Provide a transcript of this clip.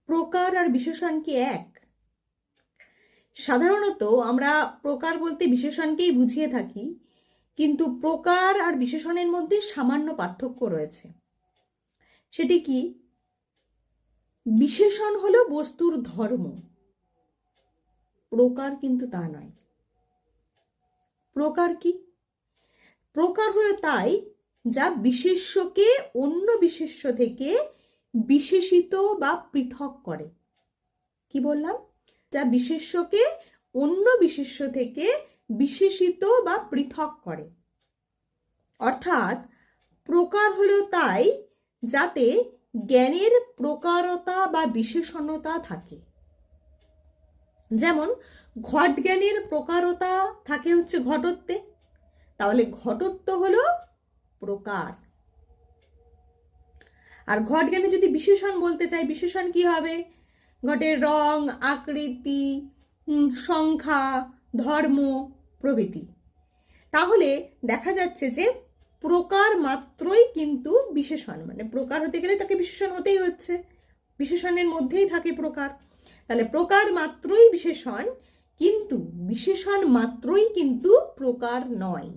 প্রকার আর বিশেষণ কি এক? সাধারণত আমরা প্রকার বলতে বিশেষণকেই বুঝিয়ে থাকি, কিন্তু প্রকার আর বিশেষণের মধ্যে সামান্য পার্থক্য রয়েছে। সেটি কি? বিশেষণ হলো বস্তুর ধর্ম, প্রকার কিন্তু তা নয়। প্রকার কি? প্রকার হলো তাই যা বিশেষ্যকে অন্য বিশেষ্য থেকে বিশেষিত বা পৃথক করে। কি বললাম? যা বিশেষ্যকে অন্য বিশেষ্য থেকে বিশেষিত বা পৃথক করে। অর্থাৎ প্রকার হলো তাই যাতে জ্ঞানের প্রকারতা বা বিশেষণতা থাকে। যেমন ঘট জ্ঞানের প্রকারতা থাকে হচ্ছে ঘটত্বে, তাহলে ঘটত্ব হলো প্রকার। আর ঘট জ্ঞানে যদি বিশেষণ বলতে চাই, বিশেষণ কি হবে? ঘটের রং, আকৃতি, সংখ্যা, ধর্ম প্রভৃতি। তাহলে দেখা যাচ্ছে যে প্রকার মাত্রই কিন্তু বিশেষণ, মানে প্রকার হতে গেলে তাকে বিশেষণ হতেই হচ্ছে, বিশেষণের মধ্যেই থাকে প্রকার। তাহলে প্রকার মাত্রই বিশেষণ, কিন্তু বিশেষণ মাত্রই কিন্তু প্রকার নয়।